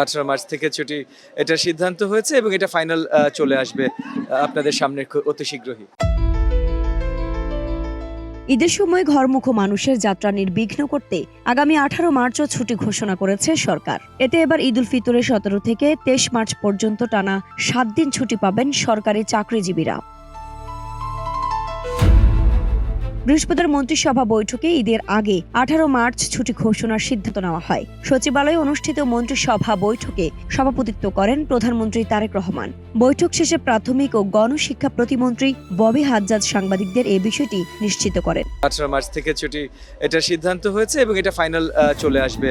18 March থেকে ছুটি এটার সিদ্ধান্ত হয়েছে এবং এটা ফাইনাল চলে আসবে আপনাদের সামনে অতি শীঘ্রই। ঈদের সময় ঘরমুখো মানুষের যাত্রা নির্বিঘ্ন করতে আগামী 18 মার্চও ছুটি ঘোষণা করেছে সরকার। এতে এবার ঈদুল ফিতরের 17 থেকে 23 মার্চ পর্যন্ত টানা 7 দিন ছুটি পাবেন সরকারি চাকরিজীবীরা। বৃহস্পতিবার মন্ত্রিসভা বৈঠকে ঈদের আগে 18 মার্চ ছুটি ঘোষণার সিদ্ধান্ত নেওয়া হয়। সচিবালয়ে অনুষ্ঠিত মন্ত্রিসভা বৈঠকে সভাপতিত্ব করেন প্রধানমন্ত্রী তারেক রহমান। বৈঠক শেষে প্রাথমিক ও গণশিক্ষা প্রতিমন্ত্রী ববি হাজ্জাজ সাংবাদিকদের এই বিষয়টি নিশ্চিত করেন। 18 মার্চ থেকে ছুটি এটার সিদ্ধান্ত হয়েছে এবং এটা ফাইনাল চলে আসবে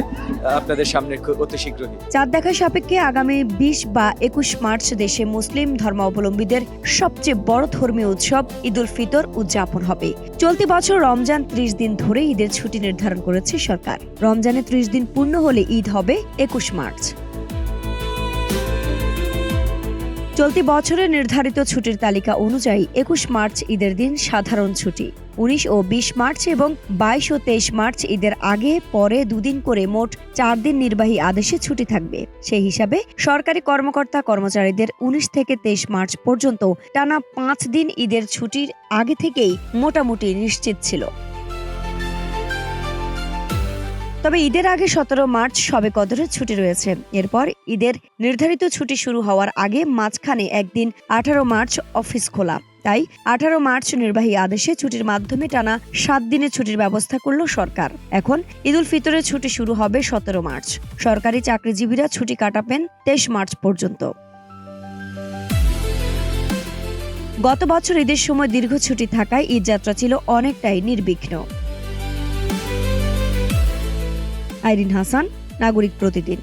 আপনাদের সামনে অতি শীঘ্রই। চাঁদ দেখা সাপেক্ষে আগামী 20 বা 21 মার্চ দেশে মুসলিম ধর্মাবলম্বীদের সবচেয়ে বড় ধর্মীয় উৎসব ঈদুল ফিতর উদযাপন হবে। চলতি বছর রমজান 30 দিন ধরে ঈদের ছুটি নির্ধারণ করেছে সরকার। রমজানে 30 দিন পূর্ণ হলে ঈদ হবে 21 মার্চ। চলতি বছরের নির্ধারিত ছুটির তালিকা অনুযায়ী 21 মার্চ ঈদের দিন সাধারণ ছুটি, 19 ও 20 মার্চ এবং 22 ও 23 মার্চ ঈদের আগে পরে দুদিন করে মোট 4 দিন নির্বাহী আদেশে ছুটি থাকবে। সেই হিসাবে সরকারি কর্মকর্তা কর্মচারীদের 19 থেকে 23 মার্চ পর্যন্ত টানা 5 দিন ঈদের ছুটির আগে থেকেই মোটামুটি নিশ্চিত ছিল। তবে ঈদের আগে 17 মার্চ শবে কদরের ছুটি রয়েছে। এরপর ঈদের নির্ধারিত ছুটি শুরু হওয়ার আগে মাঝখানে একদিন 18 মার্চ অফিস খোলা। তাই 18 মার্চ নির্বাহী আদেশে ছুটির মাধ্যমে টানা 7 দিনের ছুটির ব্যবস্থা করল সরকার। এখন ঈদুল ফিতরের ছুটি শুরু হবে 17 মার্চ। সরকারি চাকরিজীবীরা ছুটি কাটাবেন 23 মার্চ পর্যন্ত। গত বছর ঈদের সময় দীর্ঘ ছুটি থাকায় ঈদযাত্রা ছিল অনেকটাই নির্বিঘ্ন। আইরিন হাসান, নাগরিক প্রতিদিন।